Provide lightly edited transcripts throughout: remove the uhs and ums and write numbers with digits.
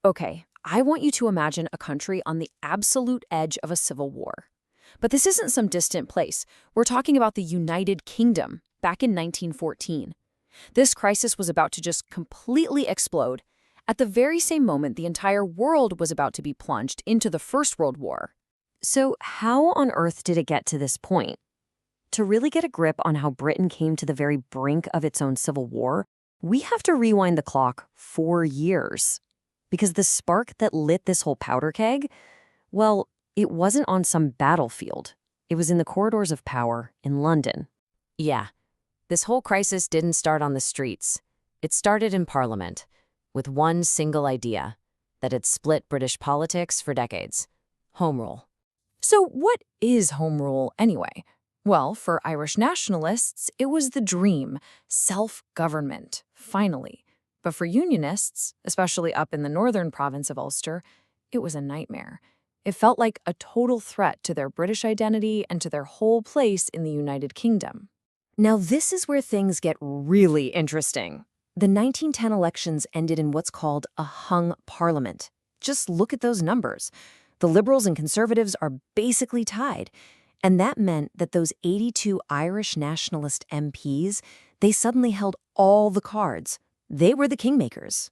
Okay, I want you to imagine a country on the absolute edge of a civil war. But this isn't some distant place. We're talking about the United Kingdom back in 1914. This crisis was about to just completely explode. At the very same moment, the entire world was about to be plunged into the First World War. So, how on earth did it get to this point? To really get a grip on how Britain came to the very brink of its own civil war, we have to rewind the clock 4 years. Because the spark that lit this whole powder keg, well, it wasn't on some battlefield. It was in the corridors of power in London. Yeah, this whole crisis didn't start on the streets. It started in Parliament, with one single idea that had split British politics for decades: Home Rule. So what is Home Rule anyway? Well, for Irish nationalists, it was the dream, self-government, finally. But for Unionists, especially up in the northern province of Ulster, it was a nightmare. It felt like a total threat to their British identity and to their whole place in the United Kingdom. Now, this is where things get really interesting. The 1910 elections ended in what's called a hung parliament. Just look at those numbers. The Liberals and Conservatives are basically tied. And that meant that those 82 Irish nationalist MPs, they suddenly held all the cards. They were the kingmakers.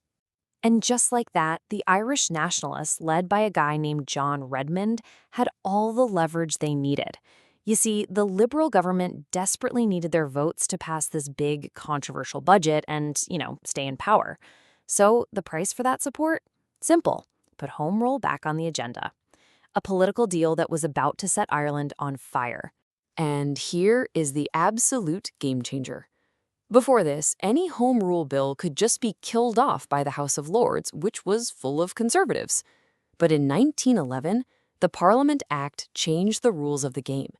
And just like that, the Irish nationalists, led by a guy named John Redmond, had all the leverage they needed. You see, the Liberal government desperately needed their votes to pass this big, controversial budget and, stay in power. So the price for that support? Simple. Put Home Rule back on the agenda. A political deal that was about to set Ireland on fire. And here is the absolute game changer. Before this, any Home Rule bill could just be killed off by the House of Lords, which was full of conservatives. But in 1911, the Parliament Act changed the rules of the game.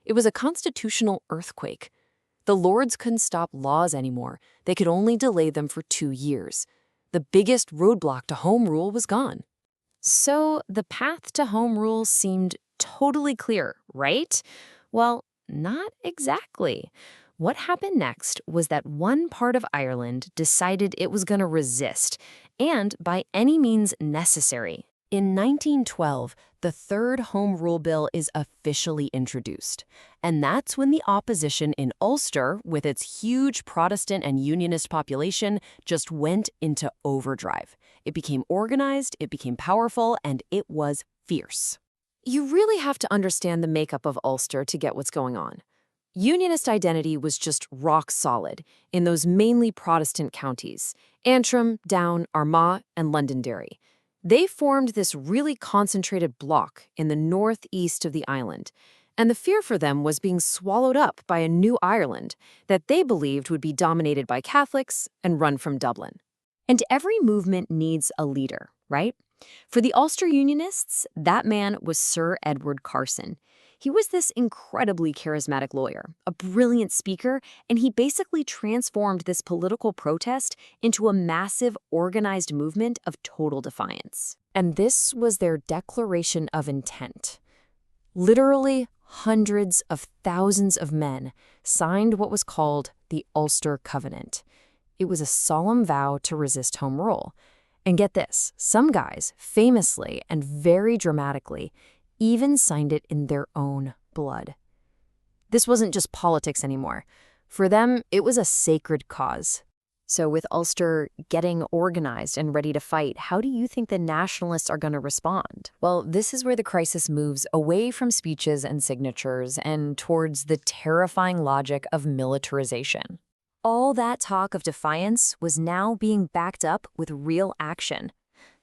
It was a constitutional earthquake. The Lords couldn't stop laws anymore. They could only delay them for 2 years. The biggest roadblock to Home Rule was gone. So the path to Home Rule seemed totally clear, right? Well, not exactly. What happened next was that one part of Ireland decided it was going to resist, and by any means necessary. In 1912, the third Home Rule bill is officially introduced. And that's when the opposition in Ulster, with its huge Protestant and Unionist population, just went into overdrive. It became organized, it became powerful, and it was fierce. You really have to understand the makeup of Ulster to get what's going on. Unionist identity was just rock solid in those mainly Protestant counties: Antrim, Down, Armagh, and Londonderry. They formed this really concentrated bloc in the northeast of the island, and the fear for them was being swallowed up by a new Ireland that they believed would be dominated by Catholics and run from Dublin. And every movement needs a leader, right? For the Ulster Unionists, that man was Sir Edward Carson. He was this incredibly charismatic lawyer, a brilliant speaker, and he basically transformed this political protest into a massive, organized movement of total defiance. And this was their declaration of intent. Literally, hundreds of thousands of men signed what was called the Ulster Covenant. It was a solemn vow to resist Home Rule. And get this, some guys, famously and very dramatically, even signed it in their own blood. This wasn't just politics anymore. For them, it was a sacred cause. So with Ulster getting organized and ready to fight, how do you think the nationalists are going to respond? Well, this is where the crisis moves away from speeches and signatures and towards the terrifying logic of militarization. All that talk of defiance was now being backed up with real action.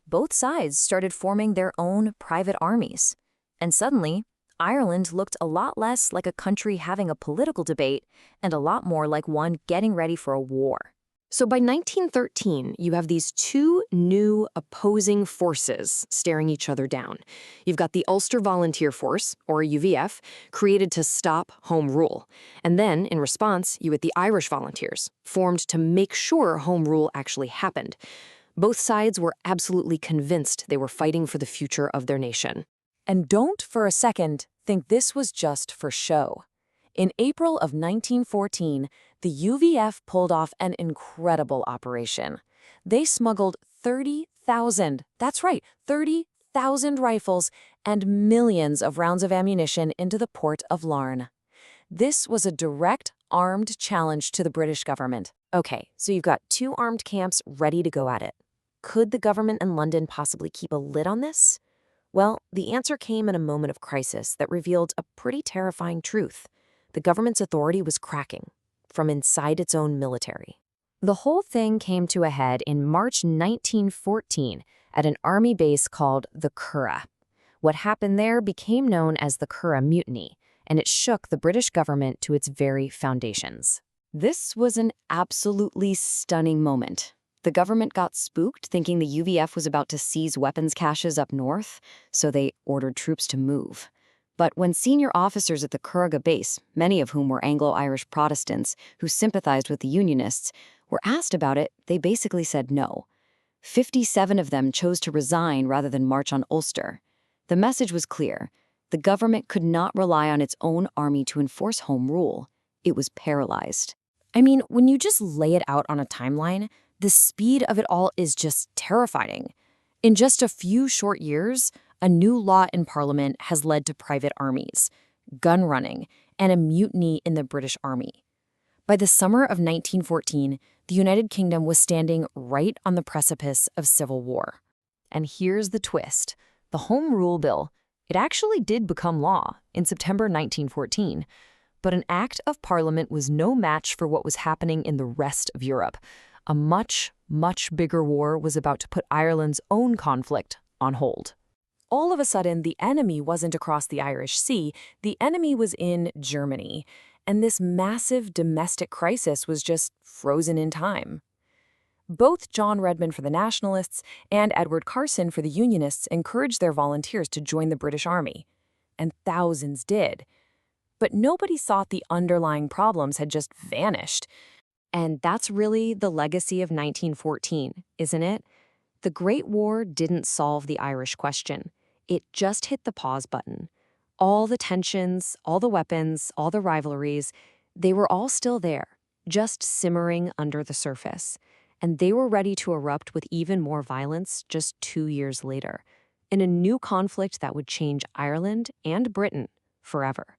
Both sides started forming their own private armies. And suddenly, Ireland looked a lot less like a country having a political debate and a lot more like one getting ready for a war. So by 1913, you have these two new opposing forces staring each other down. You've got the Ulster Volunteer Force, or UVF, created to stop Home Rule. And then, in response, you had the Irish Volunteers, formed to make sure Home Rule actually happened. Both sides were absolutely convinced they were fighting for the future of their nation. And don't for a second think this was just for show. In April of 1914, the UVF pulled off an incredible operation. They smuggled 30,000. That's right, 30,000 rifles and millions of rounds of ammunition into the port of Larne. This was a direct, armed challenge to the British government. Okay, so you've got two armed camps ready to go at it. Could the government in London possibly keep a lid on this? Well, the answer came in a moment of crisis that revealed a pretty terrifying truth. The government's authority was cracking from inside its own military. The whole thing came to a head in March 1914 at an army base called the Curragh. What happened there became known as the Curragh Mutiny, and it shook the British government to its very foundations. This was an absolutely stunning moment. The government got spooked, thinking the UVF was about to seize weapons caches up north, so they ordered troops to move. But when senior officers at the Curragh base, many of whom were Anglo-Irish Protestants who sympathized with the Unionists, were asked about it, they basically said no. 57 of them chose to resign rather than march on Ulster. The message was clear. The government could not rely on its own army to enforce home rule. It was paralyzed. I mean, when you just lay it out on a timeline, the speed of it all is just terrifying. In just a few short years, a new law in Parliament has led to private armies, gun running, and a mutiny in the British Army. By the summer of 1914, the United Kingdom was standing right on the precipice of civil war. And here's the twist. The Home Rule Bill, it actually did become law in September 1914, but an act of Parliament was no match for what was happening in the rest of Europe. A much, much bigger war was about to put Ireland's own conflict on hold. All of a sudden, the enemy wasn't across the Irish Sea, the enemy was in Germany, and this massive domestic crisis was just frozen in time. Both John Redmond for the Nationalists and Edward Carson for the Unionists encouraged their volunteers to join the British Army, and thousands did. But nobody thought the underlying problems had just vanished. And that's really the legacy of 1914, isn't it? The Great War didn't solve the Irish question. It just hit the pause button. All the tensions, all the weapons, all the rivalries, they were all still there, just simmering under the surface. And they were ready to erupt with even more violence just 2 years later, in a new conflict that would change Ireland and Britain forever.